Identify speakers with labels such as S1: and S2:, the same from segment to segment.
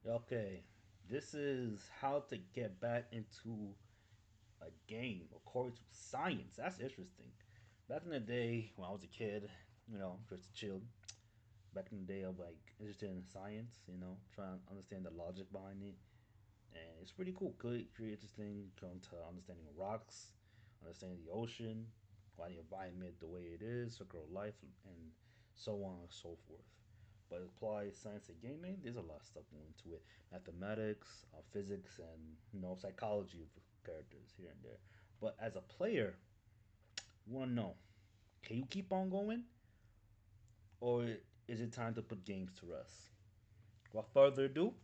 S1: Okay, this is how to get back into a game according to science. That's interesting. Back in the day when I was a kid, just chill. Back in the day, I was like interested in science, trying to understand the logic behind it. And it's pretty cool. Pretty interesting. Come to understanding rocks, understanding the ocean, why the environment the way it is, circle of life, and so on and so forth. But apply science to gaming, there's a lot of stuff going into it. Mathematics, physics, and psychology of characters here and there. But as a player, you want to know: can you keep on going, or is it time to put games to rest? Without further ado,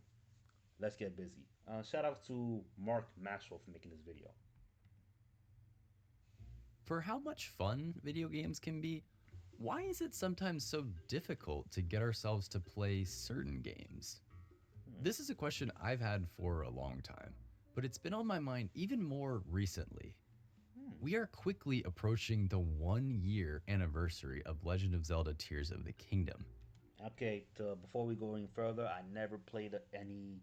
S1: let's get busy. Shout out to Mark Maxwell for making this video.
S2: For how much fun video games can be, why is it sometimes so difficult to get ourselves to play certain games? This is a question I've had for a long time, but it's been on my mind even more recently. We are quickly approaching the 1 year anniversary of Legend of Zelda Tears of the Kingdom.
S1: Okay, before we go any further, I never played any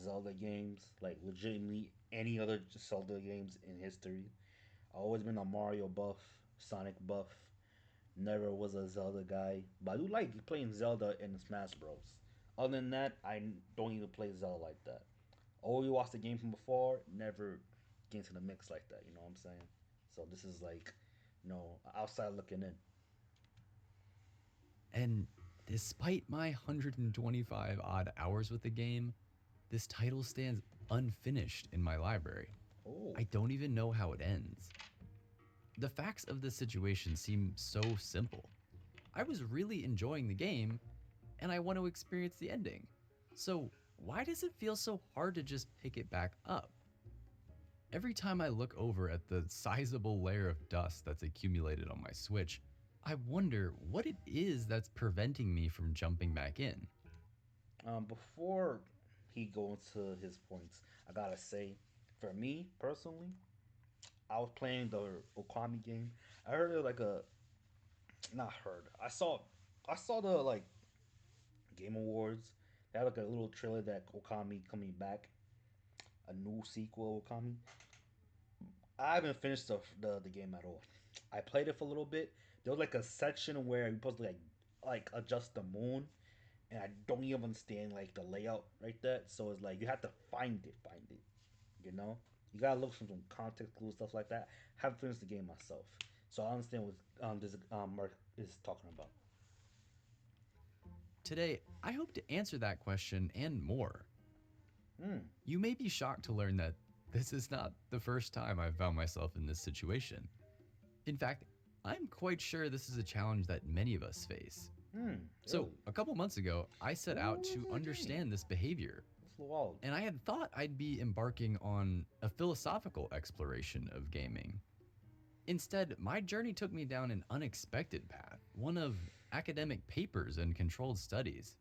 S1: Zelda games, like legitimately any other Zelda games in history. I always been a Mario buff, Sonic buff. Never was a Zelda guy, but I do like playing Zelda in Smash Bros. Other than that, I don't even play Zelda like that. Always watched the game from before, never get into the mix like that. You know what I'm saying? So this is like, outside looking in.
S2: And despite my 125 odd hours with the game, this title stands unfinished in my library.
S1: Oh,
S2: I don't even know how it ends. The facts of the situation seem so simple. I was really enjoying the game, and I want to experience the ending. So, why does it feel so hard to just pick it back up? Every time I look over at the sizable layer of dust that's accumulated on my Switch, I wonder what it is that's preventing me from jumping back in.
S1: before he go into his points, I gotta say, for me personally, I was playing the Okami game. I heard it like a not heard. I saw the like Game Awards. They had like a little trailer that Okami coming back, a new sequel Okami. I haven't finished the game at all. I played it for a little bit. There was like a section where you're supposed to like adjust the moon, and I don't even understand like the layout right there. So it's like you have to find it. You know, you gotta look for some context clues, stuff like that. Haven't finished the game myself, so I understand what this Mark is talking about.
S2: Today, I hope to answer that question and more.
S1: Hmm.
S2: You may be shocked to learn that this is not the first time I've found myself in this situation. In fact, I'm quite sure this is a challenge that many of us face.
S1: Hmm.
S2: So,
S1: Really?
S2: a couple months ago, I set
S1: Ooh,
S2: out
S1: this is
S2: to
S1: a game.
S2: understand this behavior,
S1: That's wild.
S2: and I had thought I'd be embarking on a philosophical exploration of gaming. Instead, my journey took me down an unexpected path, one of academic papers and controlled studies.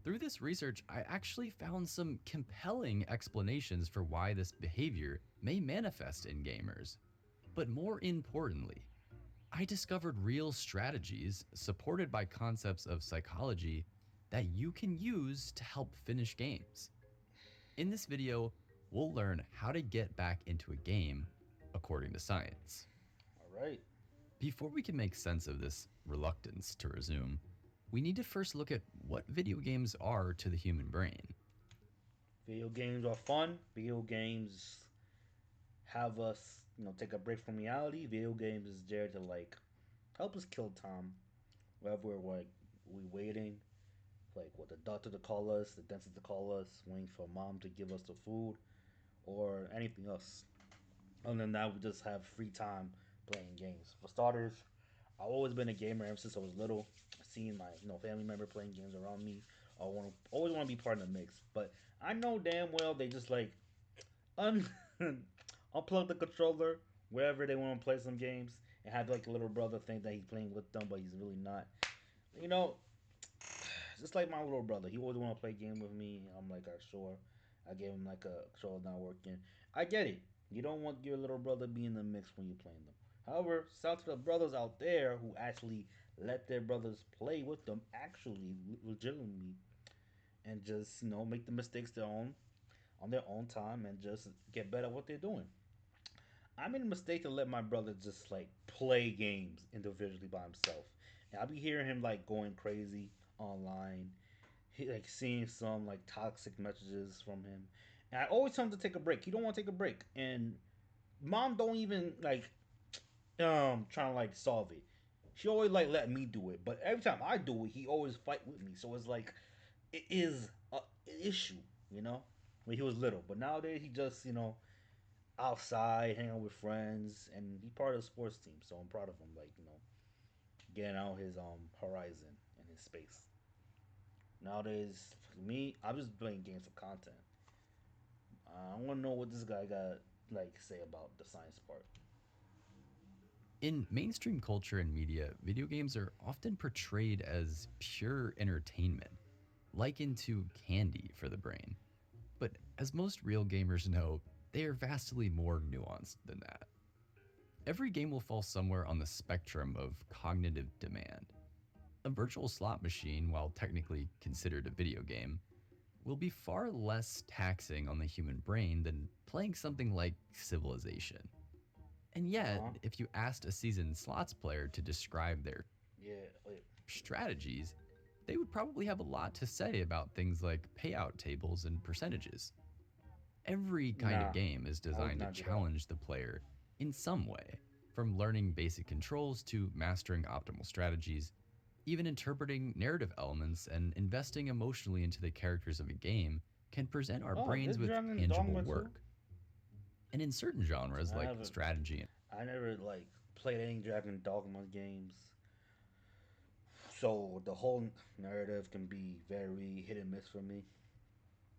S2: Through this research, I actually found some compelling explanations for why this behavior may manifest in gamers. But more importantly, I discovered real strategies supported by concepts of psychology that you can use to help finish games. In this video, we'll learn how to get back into a game according to science.
S1: All right.
S2: Before we can make sense of this reluctance to resume, we need to first look at what video games are to the human brain.
S1: Video games are fun. Video games have us, take a break from reality. Video games is there to like help us kill time. Wherever we're like we waiting, like what the doctor to call us, the dentist to call us, waiting for mom to give us the food, or anything else. Other than that, we just have free time playing games. For starters, I've always been a gamer ever since I was little. Seeing my family member playing games around me, I want to always want to be part of the mix. But I know damn well they just like un unplug the controller wherever they want to play some games and have like a little brother think that he's playing with them, but he's really not. You know, just like my little brother, he always want to play a game with me. I'm like, sure. I gave him like a controller not working. I get it. You don't want your little brother be in the mix when you're playing them. However, shout out to the brothers out there who actually let their brothers play with them, actually, legitimately, and and just make the mistakes their own on their own time and just get better at what they're doing. I made a mistake to let my brother just like play games individually by himself. And I'll be hearing him like going crazy online. He like seeing some like toxic messages from him. And I always tell him to take a break. He don't want to take a break. And mom don't even like trying to like solve it. She always like let me do it. But every time I do it, he always fight with me. So it's like it is an issue, you know, when he was little. But nowadays he just, outside, hanging out with friends, and he's part of the sports team. So I'm proud of him, like getting out his horizon and his space. Nowadays, for me, I'm just playing games for content. I want to know what this guy got like say about the science part.
S2: In mainstream culture and media, video games are often portrayed as pure entertainment, likened to candy for the brain. But as most real gamers know, they are vastly more nuanced than that. Every game will fall somewhere on the spectrum of cognitive demand. A virtual slot machine, while technically considered a video game, will be far less taxing on the human brain than playing something like Civilization. And
S1: Uh
S2: yet,
S1: huh.
S2: if you asked a seasoned slots player to describe their
S1: Yeah. Wait.
S2: strategies, they would probably have a lot to say about things like payout tables and percentages. Every kind of
S1: Nah.
S2: game is
S1: I would
S2: designed to
S1: not do that.
S2: challenge the player in some way, from learning basic controls to mastering optimal strategies. Even interpreting narrative elements and investing emotionally into the characters of a game can present our
S1: Oh,
S2: brains
S1: this
S2: with
S1: Dragon
S2: tangible
S1: Dogma too.
S2: work. And in certain genres
S1: I
S2: like
S1: haven't.
S2: strategy,
S1: I never like played any Dragon Dogma games, so the whole narrative can be very hit and miss for me.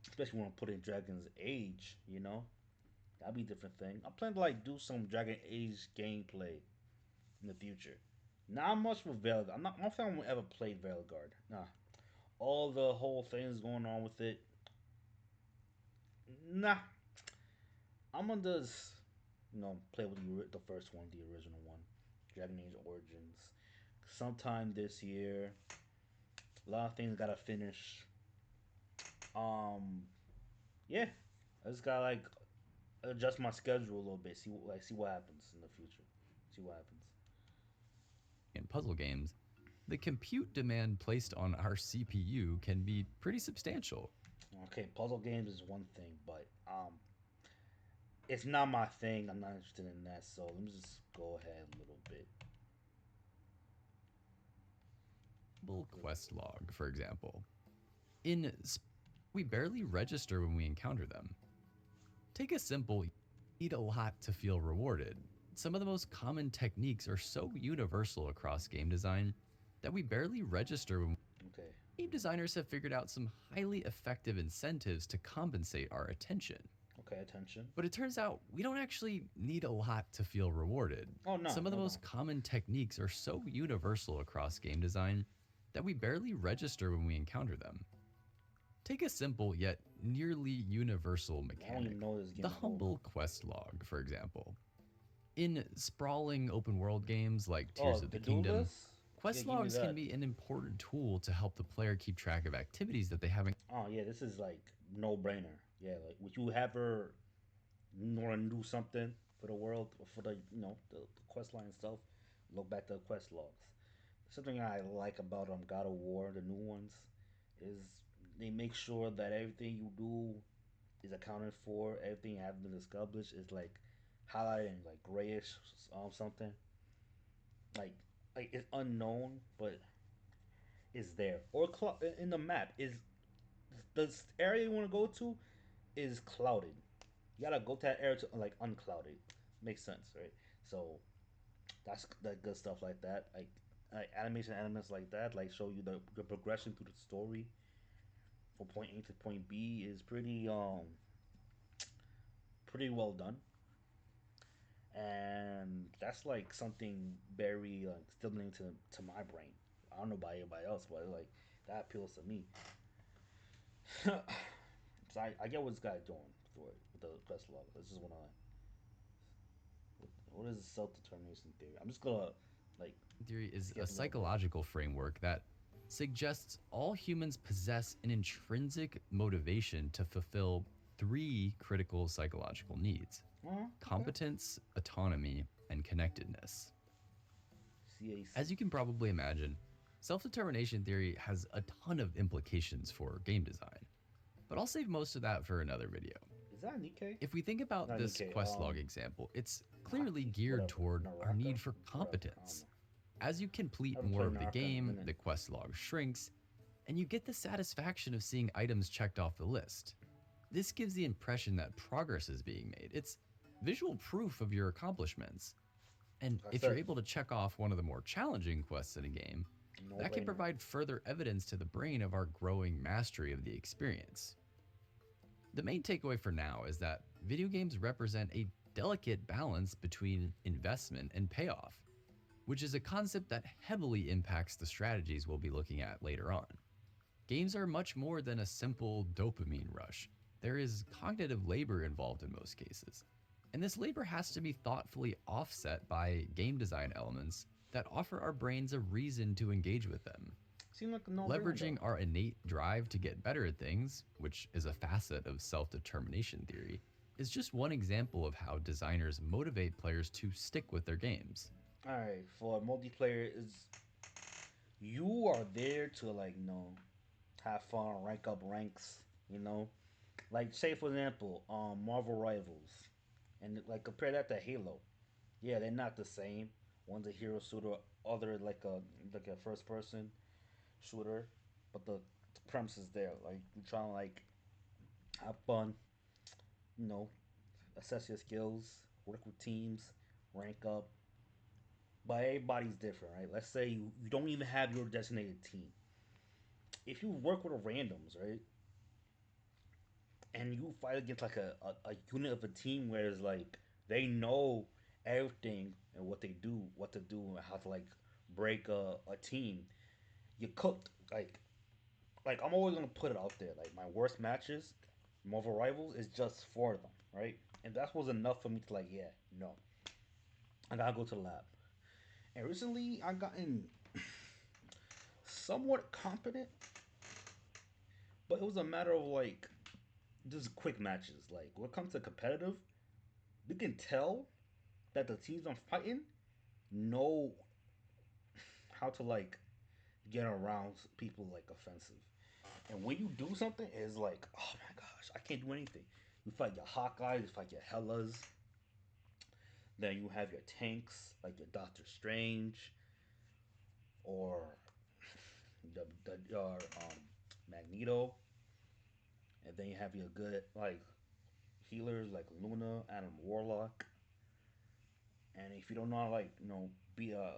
S1: Especially when I put in Dragon's Age, that'd be a different thing. I plan to like do some Dragon Age gameplay in the future. Not much for Veilguard. I don't think I'm gonna ever play Veilguard. Nah, all the whole things going on with it. Nah, I'm gonna just play with the first one, the original one, Dragon Age Origins. Sometime this year. A lot of things gotta finish. Um, yeah, I just gotta like adjust my schedule a little bit. See what happens in the future. See what happens.
S2: and puzzle games, the compute demand placed on our CPU can be pretty substantial.
S1: Okay, puzzle games is one thing, but it's not my thing. I'm not interested in that. So let me just go ahead a little bit.
S2: Quest log, for example. In we barely register when we encounter them. Take a simple eat a lot to feel rewarded. Some of the most common techniques are so universal across game design that we barely register when
S1: Okay,
S2: game designers have figured out some highly effective incentives to compensate our attention.
S1: okay, attention.
S2: But it turns out we don't actually need a lot to feel rewarded.
S1: Oh no,
S2: Some of the
S1: no, no.
S2: most common techniques are so universal across game design that we barely register when we encounter them. Take a simple yet nearly universal
S1: I don't
S2: mechanic,
S1: even know this game
S2: the
S1: at all.
S2: humble quest log, for example. In sprawling open world games like Tears
S1: Oh,
S2: of the
S1: the do
S2: Kingdom,
S1: list. Yeah,
S2: quest
S1: give me
S2: logs can
S1: that.
S2: be an important tool to help the player keep track of activities that they haven't.
S1: Oh yeah, this is like no brainer. Yeah, like would you ever want to do something for the world or for the quest line itself? Look back to the quest logs. Something I like about God of War, the new ones, is they make sure that everything you do is accounted for. Everything has been established is like highlighted in like grayish something like it's unknown, but it's there. Or in the map is the area you want to go to is clouded. You gotta go to that area to like unclouded. Makes sense, right? So that's that good stuff like that. Like animation elements like that, like show you the progression through the story from point A to point B is pretty well done, and that's like something very like stimulating to my brain. I don't know about anybody else, but like that appeals to me. So I get what this guy's doing for it with the quest log. This is what is self determination theory? I'm just gonna like
S2: Theory is a
S1: skip a little bit.
S2: psychological framework that suggests all humans possess an intrinsic motivation to fulfill three critical psychological needs:
S1: Okay.
S2: competence, autonomy, and connectedness.
S1: CAC.
S2: As you can probably imagine, self determination theory has a ton of implications for game design, but I'll save most of that for another video.
S1: Is that Nikkei?
S2: If we think about
S1: Not
S2: this
S1: Nikkei.
S2: quest log example, it's clearly
S1: Haki.
S2: geared
S1: Whatever.
S2: toward our
S1: Naraka.
S2: need for
S1: Whatever. I don't
S2: competence.
S1: know.
S2: As you
S1: I
S2: complete
S1: haven't
S2: more
S1: played
S2: of the
S1: Naraka in a
S2: game,
S1: minute.
S2: the quest log shrinks, and you get the satisfaction of seeing items checked off the list. This gives the impression that progress is being made. It's visual proof of your accomplishments. And
S1: I
S2: if you're
S1: said
S2: able to check off one of the more challenging quests in a game,
S1: no
S2: that can
S1: brainer.
S2: provide further evidence to the brain of our growing mastery of the experience. The main takeaway for now is that video games represent a delicate balance between investment and payoff, which is a concept that heavily impacts the strategies we'll be looking at later on. Games are much more than a simple dopamine rush. There is cognitive labor involved in most cases. And this labor has to be thoughtfully offset by game design elements that offer our brains a reason to engage with them.
S1: Seems like a no brainer
S2: Leveraging our innate drive to get better at things, which is a facet of self determination theory, is just one example of how designers motivate players to stick with their games.
S1: though. Alright, for multiplayer is you are there to like have fun, rank up ranks, you know. Like say for example, Marvel Rivals. And like compare that to Halo. Yeah, they're not the same. One's a hero shooter, other like a first person shooter. But the premise is there. Like you're trying to like have fun, you know, assess your skills, work with teams, rank up. But everybody's different, right? Let's say you don't even have your designated team. If you work with a randoms, right, and you fight against like a unit of a team where it's like they know everything and what they do, what to do, and how to like break a team, you cooked. Like I'm always gonna put it out there. Like my worst matches, Marvel Rivals, is just for them, right? And that was enough for me to like, yeah, no, I gotta go to the lab. And recently, I gotten somewhat competent, but it was a matter of like just quick matches. Like when it comes to competitive, you can tell that the teams I'm fighting know how to like get around people like offensive. And when you do something, it's like, oh my gosh, I can't do anything. You fight your Hawkeyes, you fight your Hellas, then you have your tanks like your Doctor Strange or your Magneto, and then you have your good like healers like Luna, Adam Warlock, and if you don't know how to like be a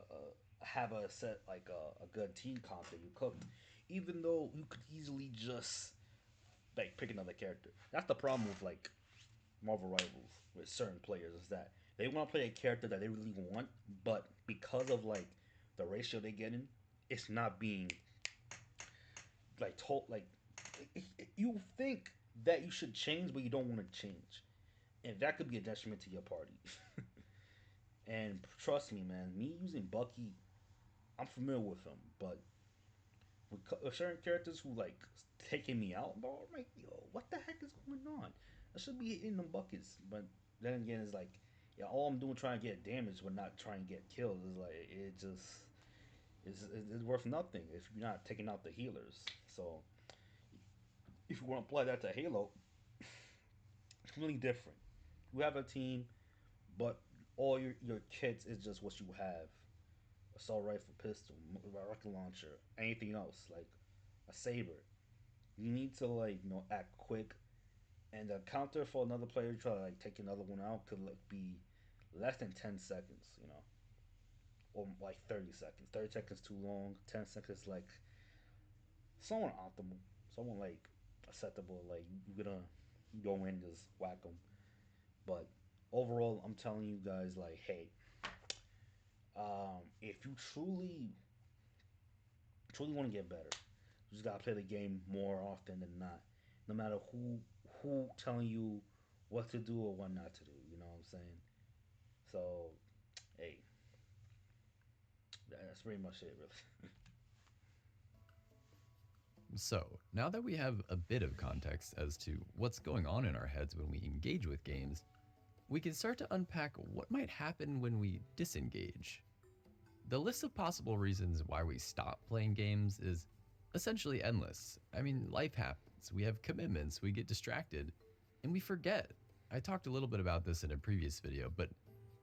S1: have a set like a good team comp that you cooked, even though you could easily just like pick another character. That's the problem with like Marvel Rivals with certain players is that they want to play a character that they really want, but because of like the ratio they get in, it's not being like told like you think that you should change, but you don't want to change, and that could be a detriment to your party. And trust me, man, me using Bucky, I'm familiar with him, but with certain characters who like taking me out, bro, I'm like, yo, what the heck is going on? I should be hitting them buckets, but then again, it's like, yeah, all I'm doing trying to get damage, but not trying to get killed. Is like it just it's worth nothing if you're not taking out the healers. So if you want to apply that to Halo, it's really different. You have a team, but all your kits is just what you have: assault rifle, pistol, rocket launcher, anything else like a saber. You need to like act quick, and the counter for another player to try to like take another one out could like be less than 10 seconds, or like 30 seconds. 30 seconds too long. 10 seconds like someone optimal, someone like acceptable. Like you're gonna go in and just whack them. But overall, I'm telling you guys like, hey, if you truly want to get better, you just gotta play the game more often than not. No matter who telling you what to do or what not to do. You know what I'm saying? So, hey, that's pretty much it, really.
S2: So, now that we have a bit of context as to what's going on in our heads when we engage with games, we can start to unpack what might happen when we disengage. The list of possible reasons why we stop playing games is essentially endless. I mean, life happens, we have commitments, we get distracted, and we forget. I talked a little bit about this in a previous video, but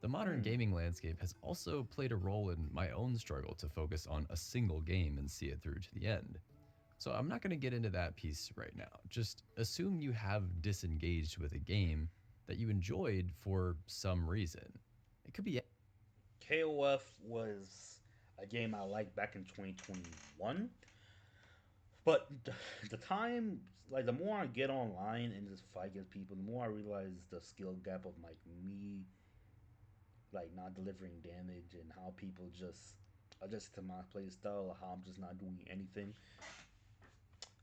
S2: the modern
S1: Hmm.
S2: gaming landscape has also played a role in my own struggle to focus on a single game and see it through to the end. So I'm not going to get into that piece right now. Just assume you have disengaged with a game that you enjoyed for some reason. It could be
S1: KOF was a game I liked back in 2021, but the time, like the more I get online and just fight against people, the more I realize the skill gap of like me, like not delivering damage and how people just adjust to my play style, or how I'm just not doing anything.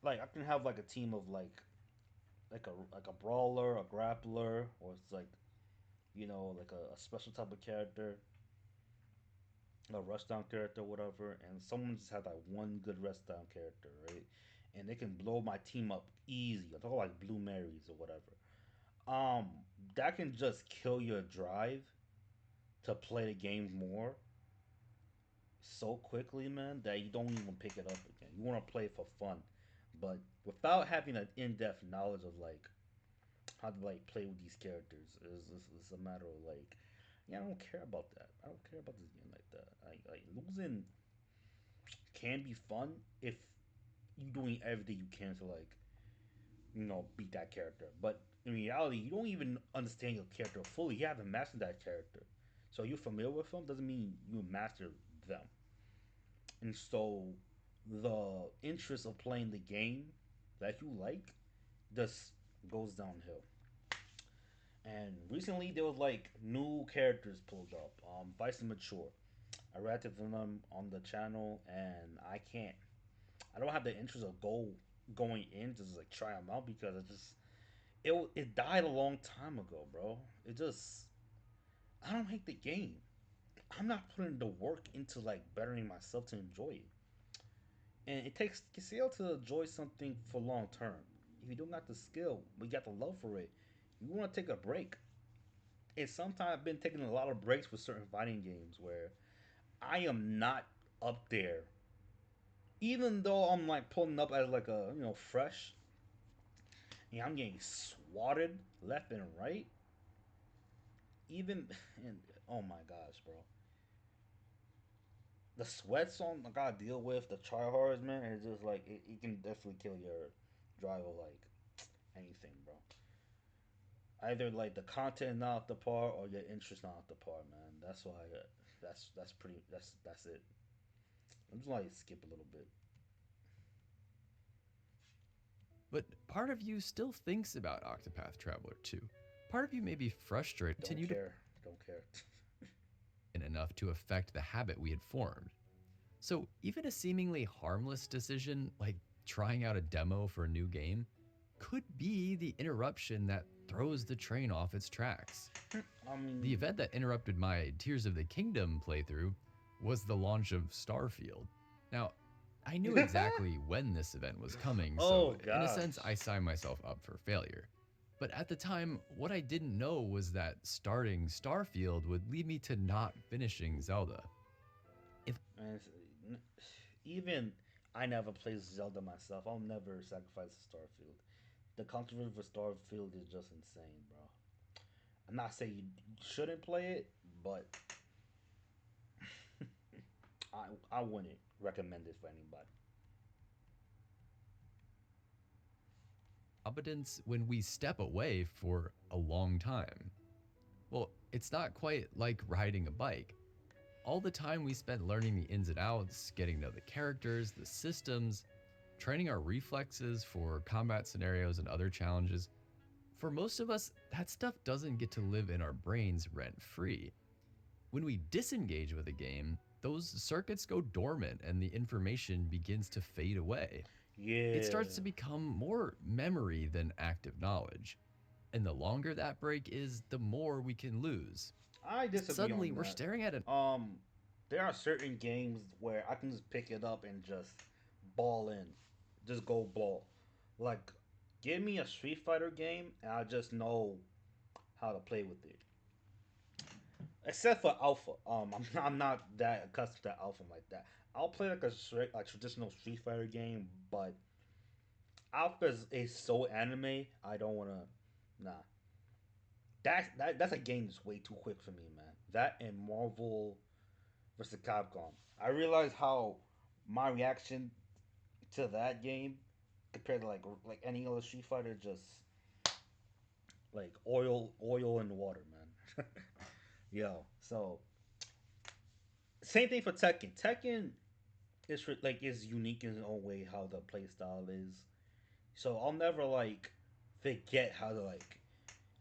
S1: Like I can have like a team of like a brawler, a grappler, or it's like like a special type of character, a rushdown character, whatever, and someone just had like one good rushdown character, right? And they can blow my team up easy. I'm talking like Blue Marys or whatever. Um, that can just kill your drive to play the game more so quickly, man, that you don't even pick it up again. You want to play for fun, but without having an in-depth knowledge of like how to like play with these characters is a matter of like, yeah, I don't care about that. I don't care about this game like that. Like losing can be fun if you doing everything you can to like beat that character. But in reality, you don't even understand your character fully. You haven't mastered that character, so you're familiar with them doesn't mean you master them. And so the interest of playing the game that you like just goes downhill. And recently there was like new characters pulled up. Vice and Mature. I reacted to them on the channel, and I can't. I don't have the interest of going in to just like try them out because it died a long time ago, bro. It just I don't hate the game. I'm not putting the work into like bettering myself to enjoy it. And it takes skill to enjoy something for long term. If you don't got the skill, but you got the love for it, you want to take a break. And sometimes I've been taking a lot of breaks with certain fighting games where I am not up there. Even though I'm like pulling up as like a fresh, and I'm getting swatted left and right. Even and oh my gosh, bro, the sweats on I gotta deal with the tryhards, man. It's just like it can definitely kill your drive of like anything, bro. Either like the content not up the par or your interest not up the par, man. That's why that's pretty that's it. I'm just like skip a little bit.
S2: but part of you still thinks about Octopath Traveler 2. Part of you may be frustrated,
S1: Don't
S2: continue to
S1: care. Don't care.
S2: enough to affect the habit we had formed. So, even a seemingly harmless decision like trying out a demo for a new game could be the interruption that throws the train off its tracks.
S1: I
S2: The
S1: mean,
S2: event that interrupted my Tears of the Kingdom playthrough was the launch of Starfield. Now, I knew exactly when this event was coming, so
S1: oh
S2: in a
S1: gosh.
S2: sense, I signed myself up for failure. But at the time, what I didn't know was that starting Starfield would lead me to not finishing Zelda. If
S1: Man, even I never played Zelda myself. I'll never sacrifice a Starfield. The controversy for Starfield is just insane, bro. I'm not saying you shouldn't play it, but I wouldn't recommend it for anybody.
S2: competence when we step away for a long time. Well, it's not quite like riding a bike. All the time we spent learning the ins and outs, getting to know the characters, the systems, training our reflexes for combat scenarios and other challenges, for most of us, that stuff doesn't get to live in our brains rent free. When we disengage with a game, those circuits go dormant and the information begins to fade away. It
S1: Yeah,
S2: starts to become more memory than active knowledge. And the longer that break is, the more we can lose.
S1: I disagree
S2: Suddenly,
S1: on
S2: we're
S1: that.
S2: staring at an
S1: There are certain games where I can just pick it up and just ball in. just go ball. Like, give me a Street Fighter game, and I just know how to play with it. Except for Alpha, I'm not that accustomed to Alpha like that. I'll play like a straight, like traditional Street Fighter game, but Alpha is so anime. I don't wanna. Nah, that's a game that's way too quick for me, man. That and Marvel versus Capcom. I realize how my reaction to that game compared to like any other Street Fighter, just like oil and water, man. Yo, so same thing for Tekken. Tekken is unique in its own way how the play style is. So I'll never like forget how to like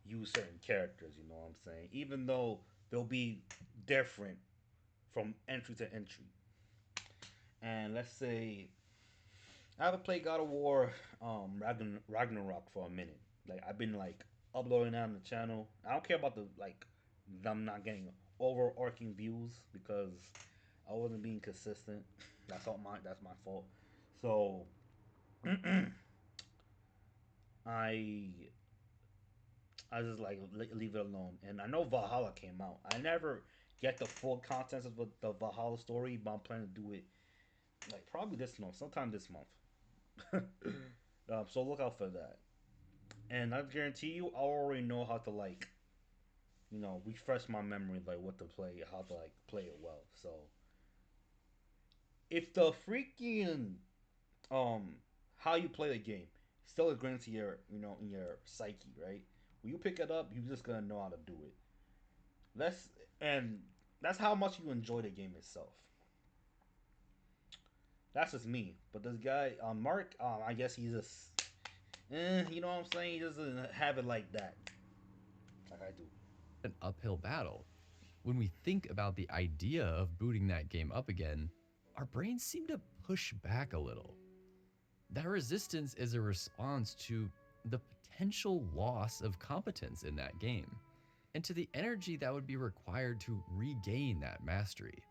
S1: use certain characters. You know what I'm saying? Even though they'll be different from entry to entry. And let's say I haven't played God of War Ragnarok for a minute. Like I've been like uploading that on the channel. I don't care about the like them not getting overarching views because I wasn't being consistent. That's my fault. So I I just like leave it alone. And I know Valhalla came out. I never get the full contents of the Valhalla story, but I'm planning to do it like probably this month, sometime this month. So look out for that. And I guarantee you, I already know how to like, refresh my memory, like what to play, how to like play it well. So if the freaking um how you play the game still ingrained to your in your psyche, right? When you pick it up, you're just gonna know how to do it. That's and that's how much you enjoy the game itself. That's just me. But this guy, Mark, I guess he's just, you know what I'm saying? He doesn't have it like that, like I do.
S2: An uphill battle. When we think about the idea of booting that game up again, our brains seem to push back a little. That resistance is a response to the potential loss of competence in that game and to the energy that would be required to regain that mastery.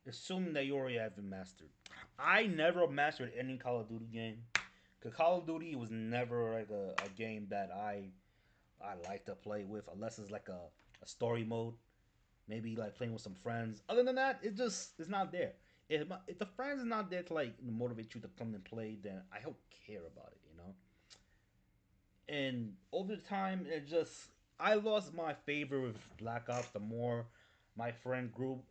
S1: Assuming that you already have it mastered. I never mastered any Call of Duty game. Cause Call of Duty was never like a game that I like to play with unless it's like a story mode. Maybe like playing with some friends. Other than that, it's not there. If the friends is not there to like motivate you to come and play, then I don't care about it. And over time, it just I lost my favor with Black Ops. The more my friend group,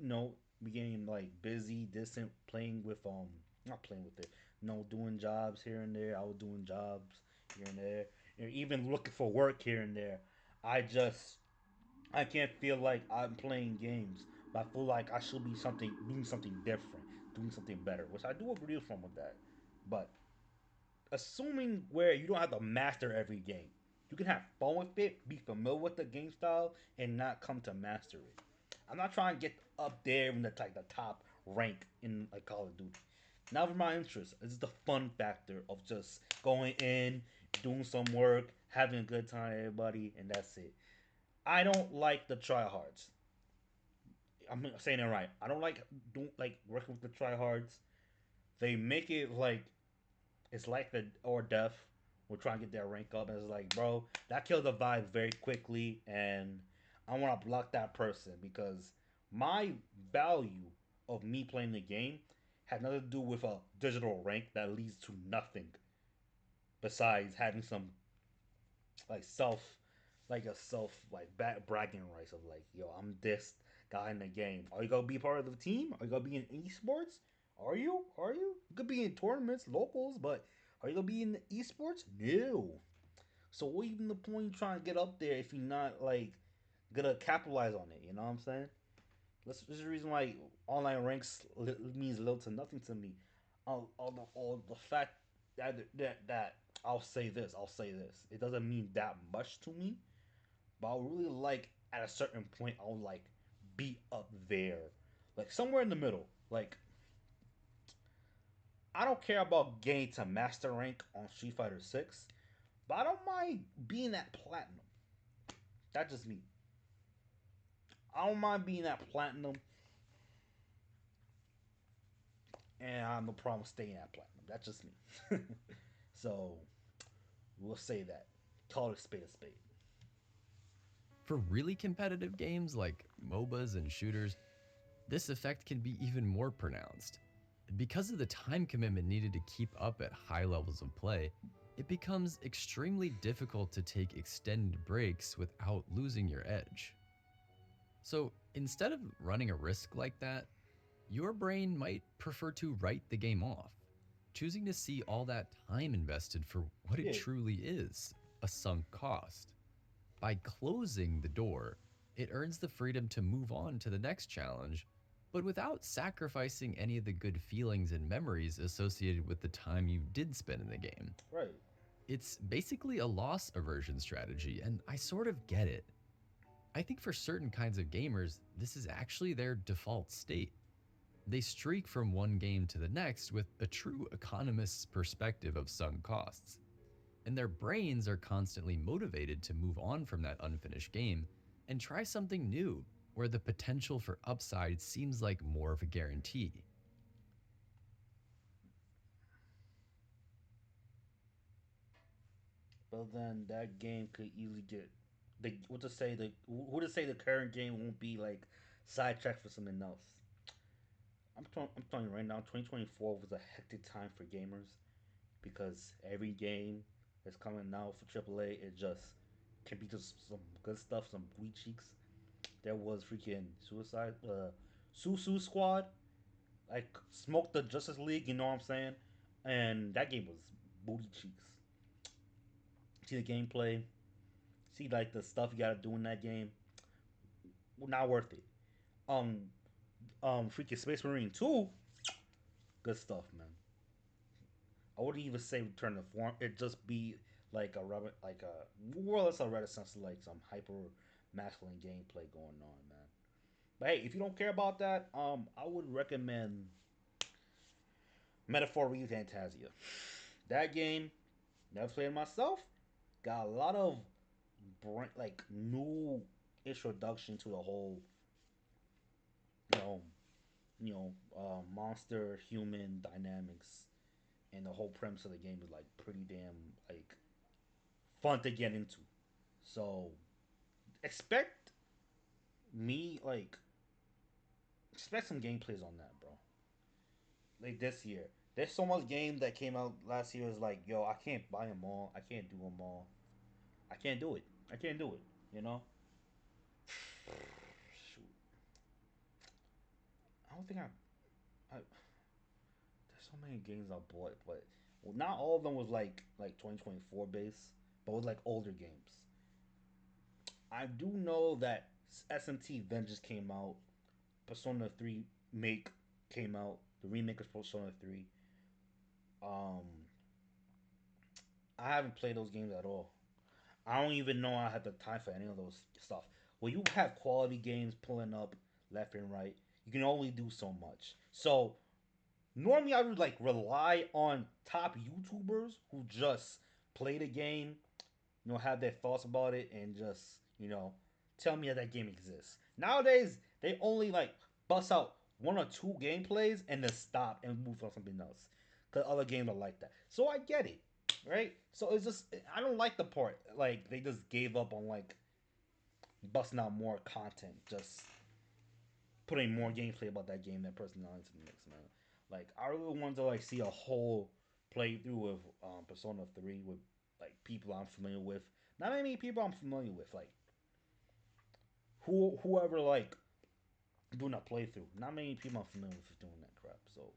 S1: became like busy, distant, playing with not playing with it, doing jobs here and there. I was doing jobs here and there, and even looking for work here and there. I just I can't feel like I'm playing games, but I feel like I should be doing something different, doing something better, which I do agree with that. But assuming where you don't have to master every game, you can have fun with it, be familiar with the game style, and not come to master it. I'm not trying to get up there in the top rank in like Call of Duty. Not for my interest. It's the fun factor of just going in, doing some work, having a good time, with everybody, and that's it. I don't like the tryhards. I'm saying it right. I don't like working with the tryhards. They make it like it's like the or death. We're trying to get that rank up, and it's like, bro, that kills the vibe very quickly, and I want to block that person because my value of me playing the game had nothing to do with a digital rank that leads to nothing besides having some like self like bragging rights of like, yo, I'm this guy in the game. Are you gonna be part of the team? Are you gonna be in esports? Are you? Are you? You could be in tournaments, locals, but are you gonna be in the esports? No. So what even the point trying to get up there if you're not like gonna capitalize on it? You know what I'm saying? This is the reason why online ranks means little to nothing to me. All the fact that I'll say this, I'll say this. It doesn't mean that much to me, but I really like at a certain point I'll like be up there, like somewhere in the middle. Like I don't care about getting to master rank on Street Fighter 6, but I don't mind being at platinum. That's just me. I don't mind being at platinum. and I have no problem staying at platinum. That's just me. So we'll say that. Call it a spade a spade.
S2: For really competitive games like MOBAs and shooters, this effect can be even more pronounced. Because of the time commitment needed to keep up at high levels of play, it becomes extremely difficult to take extended breaks without losing your edge. So instead of running a risk like that, your brain might prefer to write the game off, choosing to see all that time invested for what it
S1: Yeah,
S2: truly is, a sunk cost. By closing the door, it earns the freedom to move on to the next challenge, but without sacrificing any of the good feelings and memories associated with the time you did spend in the game.
S1: right.
S2: It's basically a loss aversion strategy, and I sort of get it. I think for certain kinds of gamers, this is actually their default state. They streak from one game to the next with a true economist's perspective of sunk costs, and their brains are constantly motivated to move on from that unfinished game and try something new where the potential for upside seems like more of a guarantee.
S1: But then that game could easily get the what to say the who to say the current game won't be like sidetracked for something else. I'm telling you right now, 2024 was a hectic time for gamers because every game that's coming out for AAA it just can be just some good stuff, some booty cheeks. There was freaking Suicide Squad, like smoked the Justice League. You know what I'm saying? And that game was booty cheeks. See the gameplay, see like the stuff you gotta do in that game. Not worth it. Um, freaking Space Marine 2, good stuff, man. I wouldn't even say return to form. It just be like like a more or less a reticence to like some hyper masculine gameplay going on, man. But hey, if you don't care about that, I would recommend Metaphor Re Fantasia. That game, never played myself, got a lot of like new introduction to the whole, you know, monster human dynamics, and the whole premise of the game is like pretty damn like fun to get into. So expect me like expect some gameplays on that, bro. Like this year, there's so much game that came out last year. Is like, yo, I can't buy them all. I can't do them all. I can't do it. I can't do it. You know. Shoot, I don't think I. There's so many games I bought, but well, not all of them was like 2024 base, but was like older games. I do know that SMT Vengeance came out. Persona 3 Make came out. The remake of Persona 3. Um, I haven't played those games at all. I don't even know I have the time for any of those stuff. When you have quality games pulling up left and right, you can only do so much. So normally I would like rely on top YouTubers who just play the game, have their thoughts about it, and just tell me that game exists. Nowadays they only like bust out one or two gameplays and then stop and move on something else because other games are like that. So I get it, right? So it's just I don't like the part like they just gave up on like busting out more content, just putting more gameplay about that game than personality into the mix, man. Like I really want to like see a whole playthrough of Persona 3 with like people I'm familiar with. Not many people I'm familiar with, like whoever like doing a playthrough. Not many people I'm familiar with doing that crap. So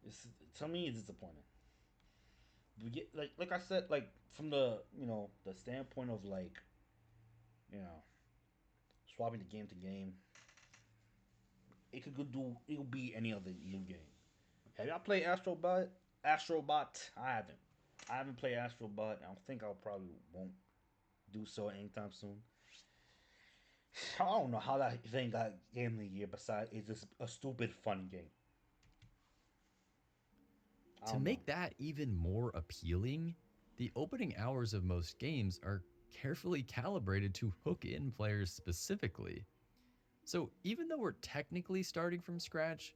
S1: it's to me it's disappointing. We get like I said, like from the the standpoint of like you know swapping the game to game, it could do it could be any other new game. Have y'all played Astrobot? Astrobot? I haven't. I haven't played Astrobot. I don't think I'll probably won't do so anytime soon. I don't know how that thing got game of the year. Besides, it's just a stupid fun game. I
S2: To
S1: don't know.
S2: make that even more appealing, the opening hours of most games are carefully calibrated to hook in players specifically. So, even though we're technically starting from scratch,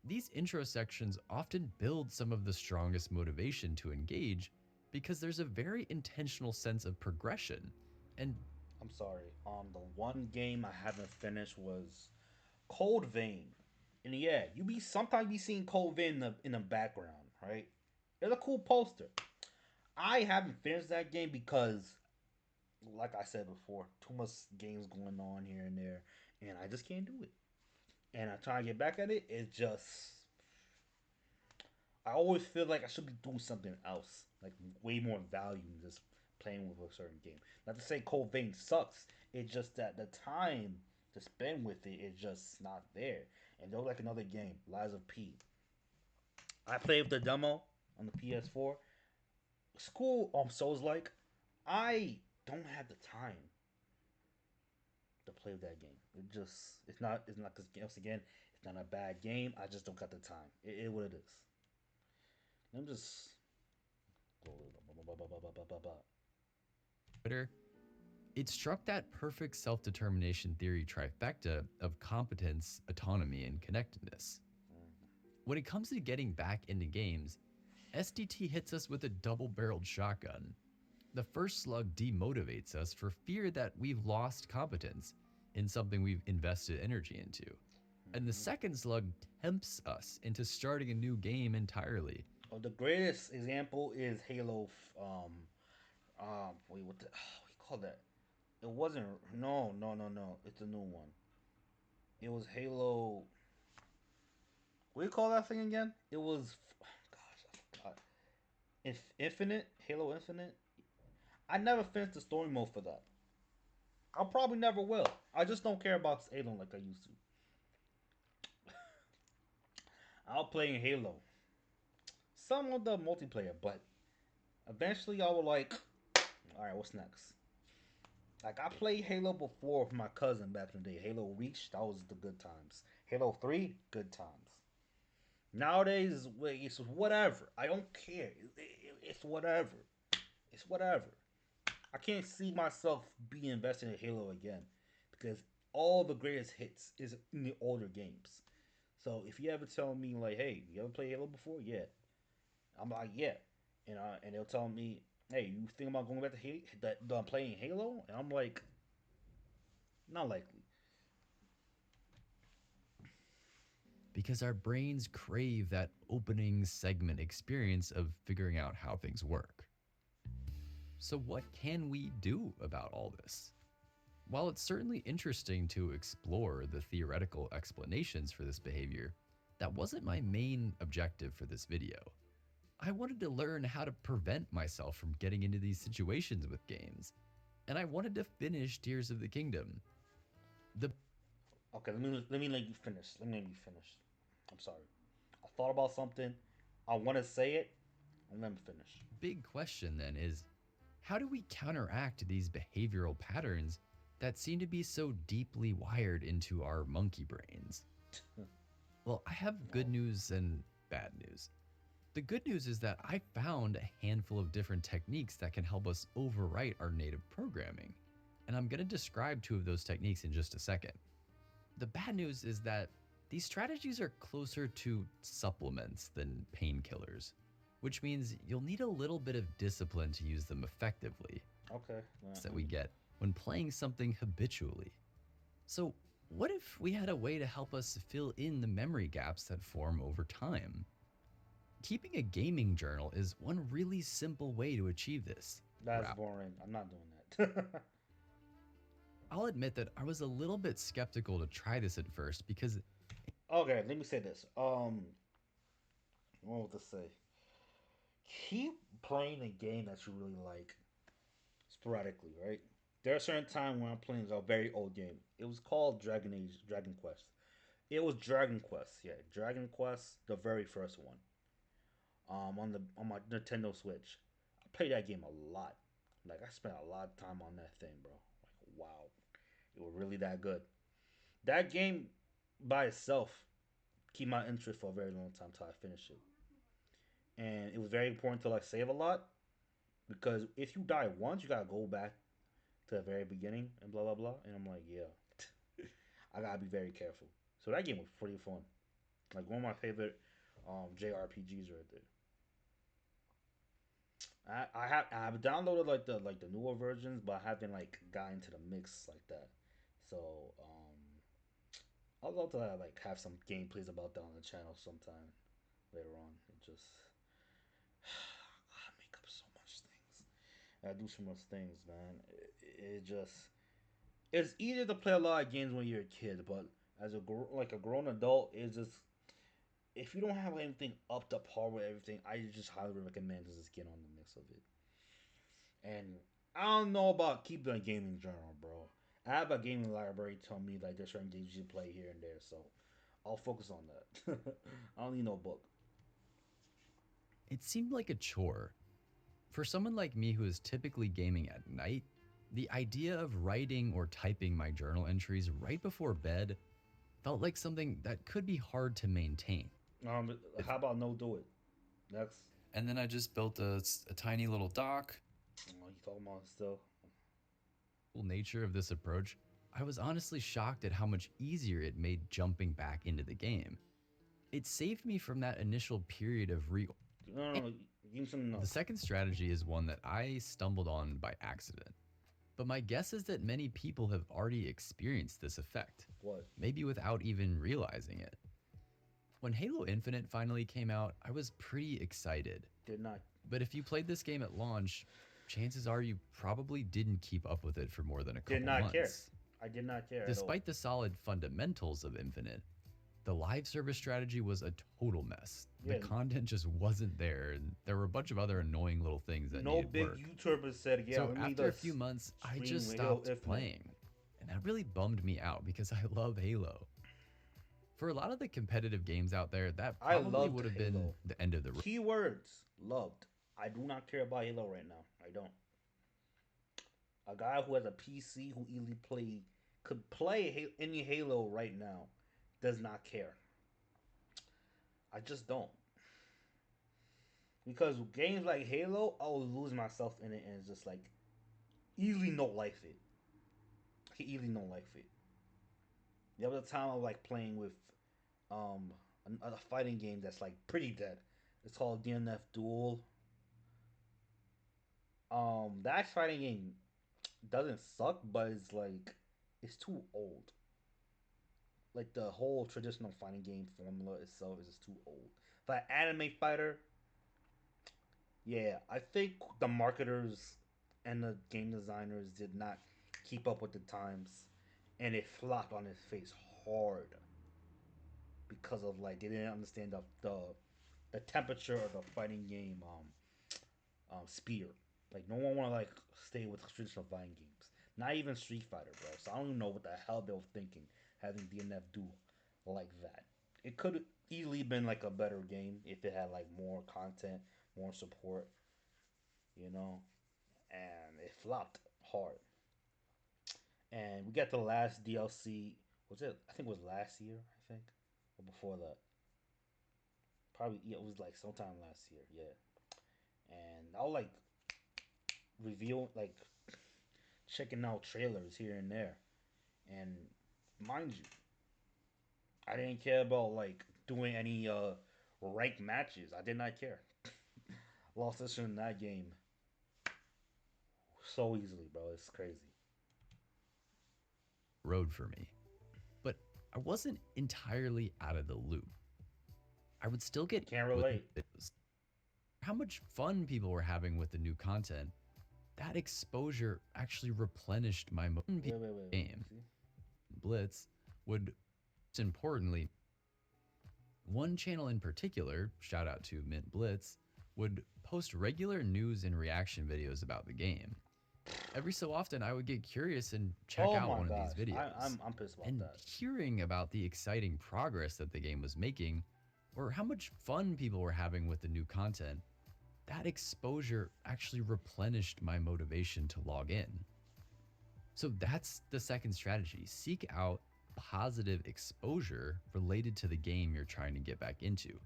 S2: these intro sections often build some of the strongest motivation to engage because there's a very intentional sense of progression. And
S1: I'm sorry. The one game I haven't finished was Cold Vein. And yeah, you be sometimes be seeing Cold Vein in the background, right? It's a cool poster. I haven't finished that game because, like I said before, too much games going on here and there, and I just can't do it. And I try to get back at it. It just, I always feel like I should be doing something else, like way more value than just playing with a certain game. Not to say Cold Vein sucks. It's just that the time to spend with it is just not there. And they're like another game, Lies of P. I played with the demo on the PS4. School Souls like, I don't have the time to play with that game. It's not because once again, it's not a bad game. I just don't got the time. It what it is. I'm just
S2: Twitter, it struck that perfect self determination theory trifecta of competence, autonomy, and connectedness. When it comes to getting back into games, SDT hits us with a double barreled shotgun. The first slug demotivates us for fear that we've lost competence in something we've invested energy into. And the second slug tempts us into starting a new game entirely.
S1: oh, the greatest example is Halo. Wait, what the? Oh, we call that? It wasn't. No. It's a new one. It was Halo. What do you call that thing again? It was. Gosh, I forgot. Infinite. Halo Infinite. I never finished the story mode for that. I probably never will. I just don't care about Halo like I used to. I'll play in Halo. Some of the multiplayer, but eventually I will like. All right, what's next? Like I played Halo before with my cousin back in the day. Halo Reach, that was the good times. Halo 3, good times. Nowadays, it's whatever. I don't care. It's whatever. It's whatever. I can't see myself being invested in Halo again because all the greatest hits is in the older games. So if you ever tell me like, "Hey, you ever play Halo before?" Yeah, I'm like, "Yeah," and they'll tell me, "Hey, you think about going back to playing Halo?" And I'm like, "Not likely."
S2: Because our brains crave that opening segment experience of figuring out how things work. So, what can we do about all this? While it's certainly interesting to explore the theoretical explanations for this behavior, that wasn't my main objective for this video. I wanted to learn how to prevent myself from getting into these situations with games, and I wanted to finish Tears of the Kingdom. The
S1: Okay, let me let you finish. Let me let you finish. I'm sorry. I thought about something. I want to say it, and let me finish.
S2: big question then is, how do we counteract these behavioral patterns that seem to be so deeply wired into our monkey brains? Well, I have good
S1: Oh,
S2: news and bad news. The good news is that I found a handful of different techniques that can help us overwrite our native programming. And I'm going to describe two of those techniques in just a second. The bad news is that these strategies are closer to supplements than painkillers, which means you'll need a little bit of discipline to use them effectively
S1: okay.
S2: that we get when playing something habitually. So, what if we had a way to help us fill in the memory gaps that form over time? Keeping a gaming journal is one really simple way to achieve this.
S1: That's
S2: Wrap.
S1: boring. I'm not doing that.
S2: I'll admit that I was a little bit skeptical to try this at first because
S1: Okay, let me say this. What was to say? Keep playing a game that you really like sporadically, right? There are certain times when I'm playing a very old game. It was called Dragon Quest. It was Dragon Quest, yeah, Dragon Quest, the very first one. On my Nintendo Switch. I played that game a lot. Like I spent a lot of time on that thing, bro. Like wow, it was really that good. That game by itself keep my interest for a very long time till I finish it. And it was very important to like save a lot because if you die once, you gotta go back to the very beginning and blah blah blah. And I'm like, yeah, I gotta be very careful. So that game was pretty fun. Like one of my favorite JRPGs right there. I've downloaded like the newer versions, but I haven't like gotten into the mix like that. So I'd love to like have some gameplays about that on the channel sometime later on. It just I make up so much things. I do so much things, man. It just it's easier to play a lot of games when you're a kid, but as like a grown adult, it's just if you don't have anything up to par with everything, I just highly recommend to just get on the mix of it. And I don't know about keeping a gaming journal, bro. I have a gaming library telling me like there's certain games you should play here and there, so I'll focus on that. I don't need no book.
S2: It seemed like a chore. For someone like me who is typically gaming at night, the idea of writing or typing my journal entries right before bed felt like something that could be hard to maintain.
S1: How about no do it? Next.
S3: And then I just built a tiny little dock.
S1: Oh, you talking about still?
S2: Nature of this approach, I was honestly shocked at how much easier it made jumping back into the game. It saved me from that initial period of
S1: No. Give me some. No.
S2: The second strategy is one that I stumbled on by accident. But my guess is that many people have already experienced this effect.
S1: What?
S2: Maybe without even realizing it. When Halo Infinite finally came out, I was pretty excited.
S1: Did not.
S2: But if you played this game at launch, chances are you probably didn't keep up with it for more than a couple
S1: Did not
S2: months.
S1: care. I did not care.
S2: Despite the solid fundamentals of Infinite, the live service strategy was a total mess.
S1: Yeah.
S2: The content just wasn't there, and there were a bunch of other annoying little things that
S1: No
S2: needed
S1: big
S2: work.
S1: YouTuber said, "Yeah."
S2: So after a few months, I just stopped playing, and that really bummed me out because I love Halo. For a lot of the competitive games out there, that probably would have been the end of the road.
S1: Keywords loved. I do not care about Halo right now. I don't. A guy who has a PC who easily could play any Halo right now does not care. I just don't. Because games like Halo, I will lose myself in it and it's just like easily no life it. I can easily no life it. The other time I like playing with a fighting game that's like pretty dead. It's called DNF Duel. That fighting game doesn't suck, but it's like it's too old. Like the whole traditional fighting game formula itself is just too old. For an anime fighter, yeah, I think the marketers and the game designers did not keep up with the times, and it flopped on its face hard because of like they didn't understand the temperature of the fighting game spear. Like no one want to like stay with traditional fighting games. Not even Street Fighter, bro. So I don't even know what the hell they were thinking having DNF do like that. It could have easily been like a better game if it had like more content, more support, you know. And it flopped hard. And we got the last DLC. Was it? I think it was last year. I think or before that. Probably yeah, it was like sometime last year. Yeah. And I'll like review like checking out trailers here and there. And mind you, I didn't care about like doing any ranked matches. I did not care. Lost this in that game so easily, bro. It's crazy.
S2: Road for me. But I wasn't entirely out of the loop. I would still get
S1: Can't relate.
S2: How much fun people were having with the new content. That exposure actually replenished my game. Blitz would, most importantly, one channel in particular, shout out to Mint Blitz, would post regular news and reaction videos about the game. Every so often, I would get curious and check out one of these videos.
S1: I'm pissed about
S2: and
S1: that.
S2: Hearing about the exciting progress that the game was making, or how much fun people were having with the new content, that exposure actually replenished my motivation to log in. So that's the second strategy. Seek out positive exposure related to the game you're trying to get back into.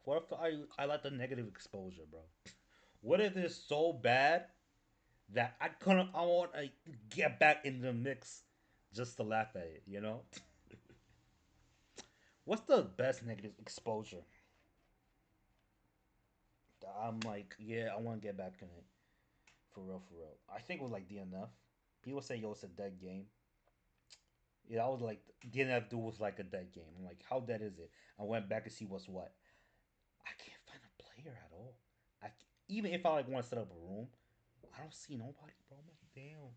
S1: What if I like the negative exposure, bro? What if it's so bad that I want to get back in the mix just to laugh at it. You know, what's the best negative exposure? I'm like, yeah, I want to get back in it for real, for real. I think it was like DNF. People say, yo, it's a dead game. Yeah, I was like, DNF dude was like a dead game. I'm like, how dead is it? I went back to see what's what. I can't find a player at all. Even if I like want to set up a room, I don't see nobody, bro. I'm like, damn.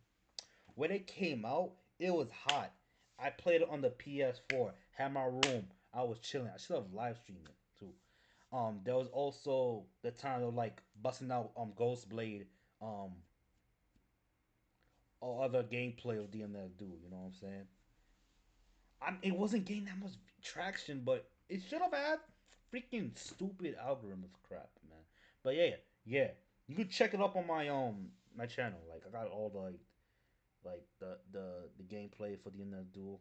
S1: When it came out, it was hot. I played it on the PS4. Had my room. I was chilling. I should have live streamed it too. There was also the time of like busting out Ghost Blade, um, or other gameplay of DMF do. You know what I'm saying? It wasn't getting that much traction, but it should have had freaking stupid algorithms crap, man. But yeah, yeah, you can check it up on my channel. Like I got all the like the gameplay for the Internet Duel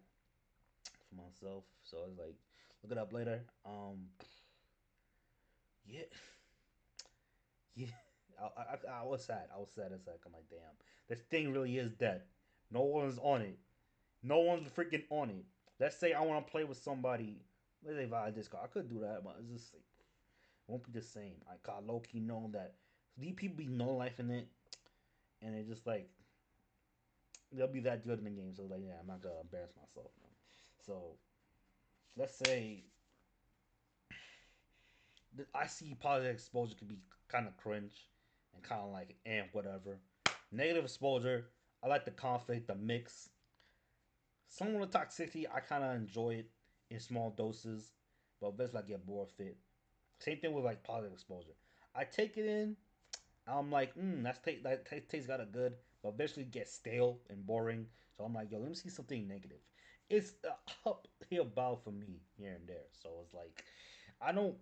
S1: for myself. So it's like look it up later. Yeah, yeah. I was sad. I was sad as heck. I'm like, damn, this thing really is dead. No one's on it. No one's freaking on it. Let's say I want to play with somebody. Let's say via Discord. I could do that, but it's just like it won't be the same. I got low key known that these people be no life in it, and it's just like they'll be that good in the game. So like, yeah, I'm not gonna embarrass myself. Man. So let's say I see positive exposure could be kind of cringe and kind of like whatever. Negative exposure, I like the conflict, the mix. Some of the toxicity, I kind of enjoy it in small doses, but eventually I get bored of it. Same thing with like positive exposure. I take it in, I'm like, that taste got a good, but eventually it gets stale and boring. So I'm like, yo, let me see something negative. It's the uphill battle for me here and there. So it's like, I don't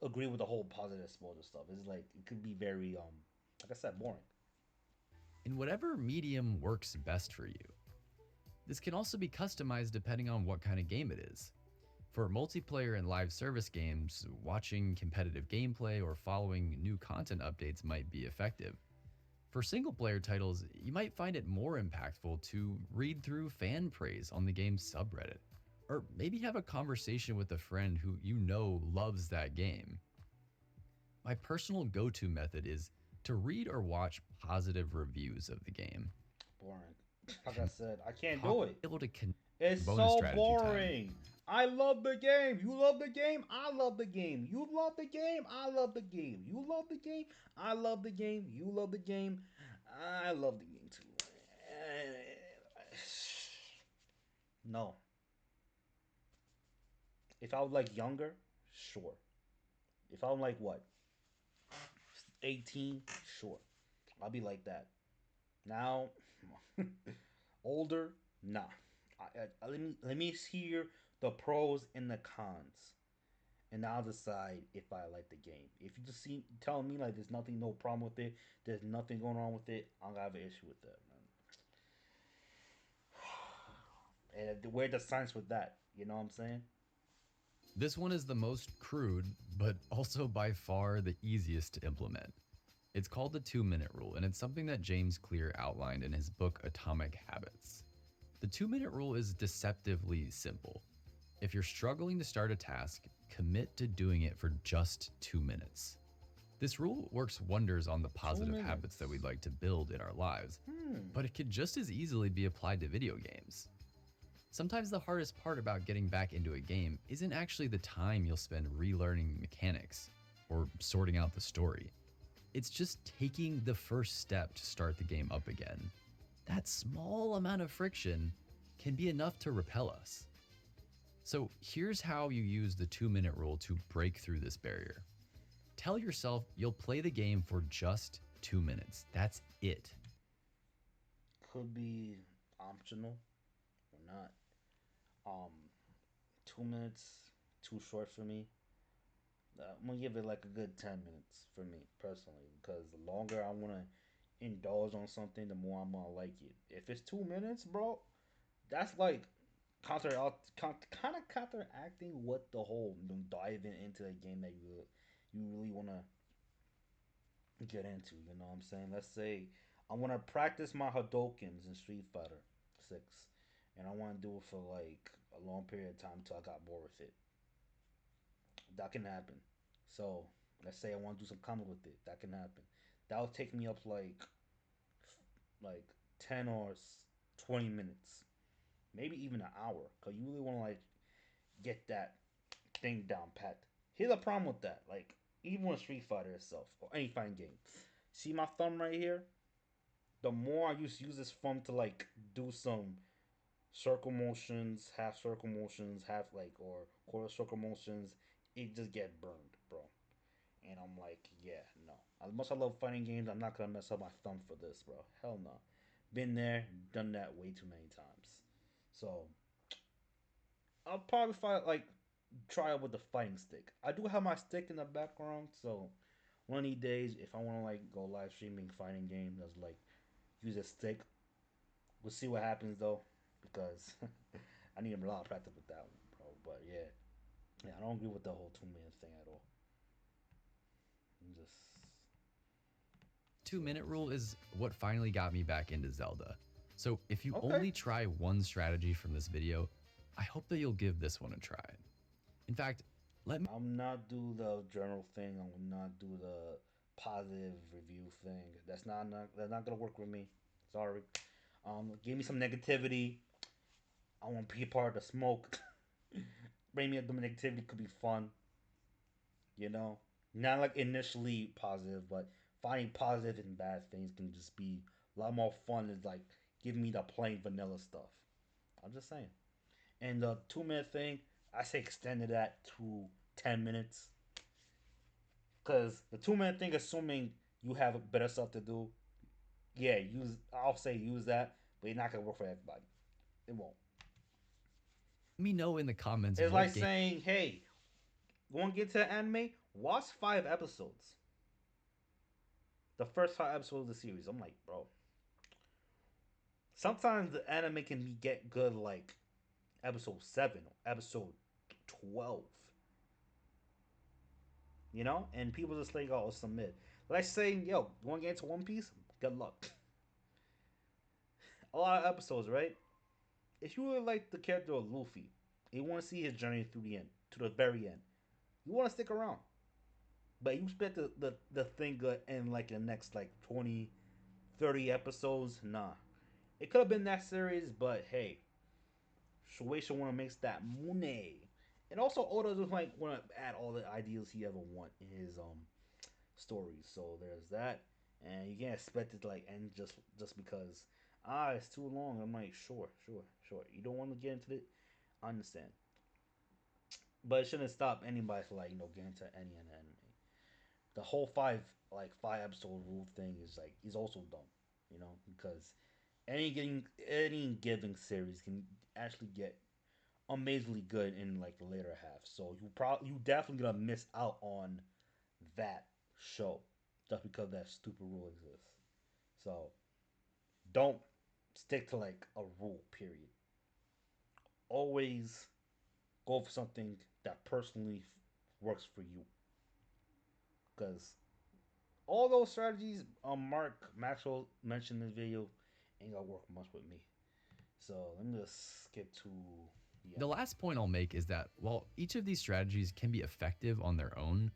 S1: agree with the whole positive exposure stuff. It's like it could be very like I said, boring.
S2: In whatever medium works best for you. This can also be customized depending on what kind of game it is. For multiplayer and live service games, watching competitive gameplay or following new content updates might be effective. For single player titles, you might find it more impactful to read through fan praise on the game's subreddit, or maybe have a conversation with a friend who you know loves that game. My personal go to method is to read or watch positive reviews of the game.
S1: Boring. Like I said, I can't do
S2: Probably
S1: it.
S2: able to connect.
S1: It's
S2: Bonus
S1: so
S2: strategy time.
S1: boring. I love the game. You love the game. I love the game. You love the game. I love the game. You love the game. I love the game. You love the game. I love the game too. No. If I was like younger, sure. If I'm like what, 18, sure. I'll be like that. Now, older, nah. Let me hear the pros and the cons, and I'll decide if I like the game. If you just see telling me like there's nothing, no problem with it, there's nothing going on with it, I'm gonna have an issue with that, man. And where the science with that? You know what I'm saying?
S2: This one is the most crude, but also by far the easiest to implement. It's called the 2 minute rule, and it's something that James Clear outlined in his book Atomic Habits. The 2 minute rule is deceptively simple. If you're struggling to start a task, commit to doing it for just 2 minutes. This rule works wonders on the positive habits that we'd like to build in our lives, but it could just as easily be applied to video games. Sometimes the hardest part about getting back into a game isn't actually the time you'll spend relearning mechanics or sorting out the story. It's just taking the first step to start the game up again. That small amount of friction can be enough to repel us. So here's how you use the 2 minute rule to break through this barrier. Tell yourself you'll play the game for just 2 minutes. That's it.
S1: Could be optional or not. Um, 2 minutes too short for me. I'm gonna give it like a good 10 minutes for me personally, because the longer I wanna indulge on something, the more I'm gonna like it. If it's 2 minutes, bro, that's like kind of counteracting what the whole diving into a game that you really wanna get into. You know what I'm saying? Let's say I wanna practice my Hadokens in Street Fighter 6, and I want to do it for like a long period of time until I got bored with it. That can happen. So let's say I want to do some comedy with it. That can happen. That will take me up like 10 or 20 minutes, maybe even an hour, cause you really want to like get that thing down pat. Here's the problem with that. Like even with Street Fighter itself or any fighting game, see my thumb right here. The more I use this thumb to like do some circle motions, half circle motions, half like or quarter circle motions, it just get burned, bro. And I'm like, yeah, no. As much as I love fighting games, I'm not gonna mess up my thumb for this, bro. Hell no. Been there, done that way too many times. So I'll probably fight like try it with the fighting stick. I do have my stick in the background, so one of these days, if I want to like go live streaming fighting games, that's like use a stick. We'll see what happens though, because I need a lot of practice with that one, bro. But yeah, yeah, I don't agree with the whole 2 minute thing at all. I'm just
S2: 2 minute rule is what finally got me back into Zelda. So if you
S1: okay.
S2: only try one strategy from this video, I hope that you'll give this one a try. In fact, let me
S1: I'm not do the journal thing. I will not do the positive review thing. That's not gonna work with me. Sorry. Give me some negativity. I want to be part of the smoke. Bring me up the negativity could be fun. You know, not like initially positive, but finding positive and bad things can just be a lot more fun. Than like giving me the plain vanilla stuff. I'm just saying. And the 2 minute thing, I say extended that to 10 minutes. Cause the 2 minute thing, assuming you have better stuff to do, yeah, use. I'll say use that, but it's not gonna work for everybody. It won't.
S2: know in the comments
S1: It's
S2: what
S1: like
S2: game.
S1: saying, hey, you want to get to the anime? Watch 5 episodes. The first 5 episodes of the series. I'm like, bro. Sometimes the anime can get good like episode 7 or episode 12. You know, and people just like, oh, submit. Like saying, yo, you want to get into One Piece? Good luck. A lot of episodes, right? If you really like the character of Luffy, you want to see his journey through the end, to the very end, you want to stick around. But you expect the thing good in like the next like 20, 30 episodes? Nah. It could have been that series, but hey, Shueisha want to make that money. And also Oda just like want to add all the ideas he ever want in his stories. So there's that. And you can't expect it to like end just because it's too long. I'm like, sure, sure, sure. You don't want to get into it? I understand. But it shouldn't stop anybody from like, getting into any anime. The whole five episode rule thing is like is also dumb, because any giving series can actually get amazingly good in like the later half. So you definitely gonna miss out on that show just because that stupid rule exists. So don't stick to like a rule. Period. Always go for something that personally works for you. Because all those strategies Mark Maxwell mentioned in the video ain't gonna work much with me. So let me just skip to the
S2: The
S1: other.
S2: last point I'll make is that while each of these strategies can be effective on their own,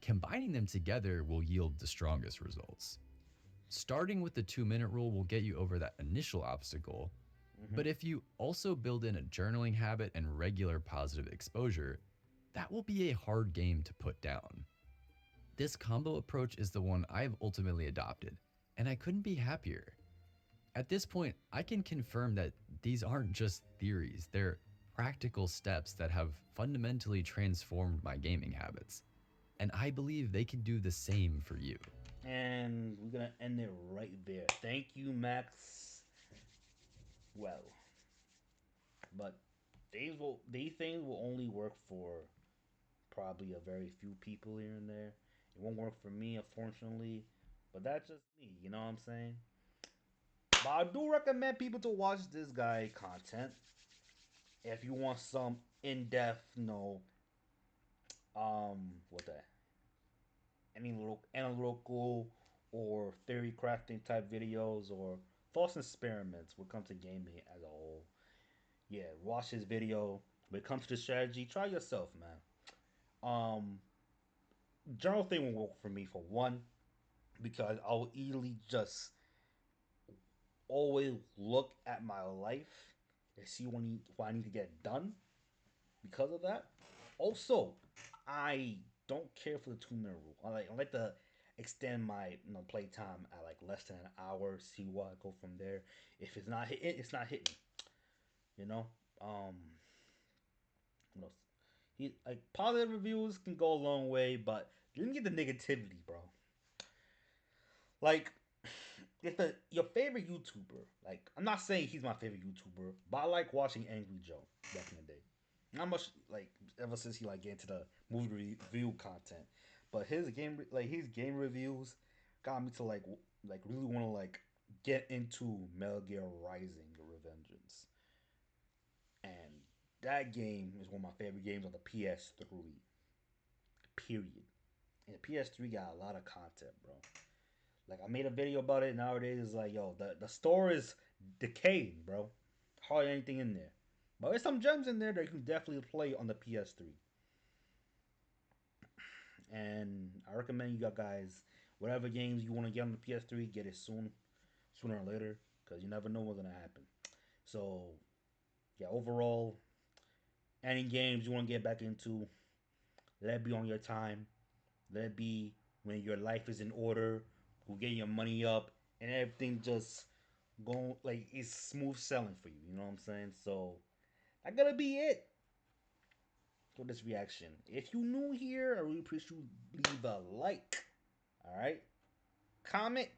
S2: combining them together will yield the strongest results. Starting with the 2 minute rule will get you over that initial obstacle,
S1: Mm-hmm.
S2: but if you also build in a journaling habit and regular positive exposure, that will be a hard game to put down. This combo approach is the one I've ultimately adopted, and I couldn't be happier. At this point, I can confirm that these aren't just theories, they're practical steps that have fundamentally transformed my gaming habits. And I believe they can do the same for you.
S1: And we're gonna end it right there. Thank you, Max. Well, but these things will only work for probably a very few people here and there. It won't work for me, unfortunately. But that's just me, you know what I'm saying? But I do recommend people to watch this guy content if you want some in-depth, what that any little analytical or theory crafting type videos or thoughts and experiments when it comes to gaming as a whole. Yeah, watch his video. When it comes to the strategy, try yourself, man. Um, General thing will work for me for one because I'll easily just always look at my life and see what I need to get done because of that. Also, I don't care for the 2 minute rule. I like to extend my play time at like less than an hour. See what I go from there. If it's not hitting, it's not hitting. You know. Um. What else? Like positive reviews can go a long way, but you didn't get the negativity, bro. Like if your favorite YouTuber, like I'm not saying he's my favorite YouTuber, but I like watching Angry Joe back in the day. Not much like ever since he like get into the movie review content, but his game reviews got me to like really want to like get into Metal Gear Rising: Revengeance, and that game is one of my favorite games on the PS3. Period. And the PS3 got a lot of content, bro. Like I made a video about it. Nowadays, it's like, yo, the store is decaying, bro. Hardly anything in there, but there's some gems in there that you can definitely play on the PS3. And I recommend you guys, whatever games you want to get on the PS3, get it sooner or later, because you never know what's gonna happen. So yeah, overall, any games you want to get back into, let it be on your time. Let it be when your life is in order, go get your money up, and everything just going like it's smooth selling for you. You know what I'm saying? So that gotta be it for this reaction. If you new here, I really appreciate you leave a like. All right, comment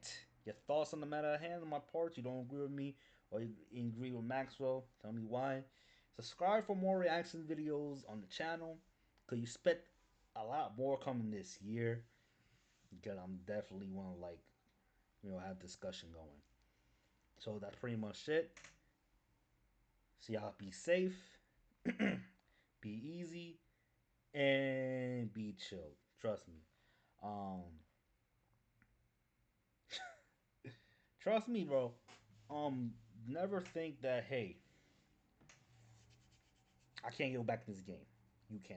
S1: your thoughts on the matter at hand. On my part, you don't agree with me or you agree with Maxwell, tell me why. Subscribe for more reaction videos on the channel, cause you expect a lot more coming this year. Because I'm definitely want to like have discussion going. So that's pretty much it. So y'all be safe, be easy, and be chill. Trust me. Um, Trust me, bro. Never think that hey, I can't go back to this game. You can.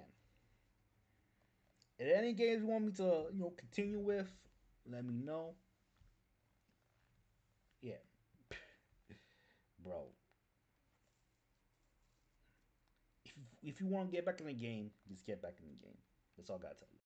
S1: If any games you want me to continue with, let me know. Yeah, bro. If you want to get back in the game, just get back in the game. That's all I gotta tell you.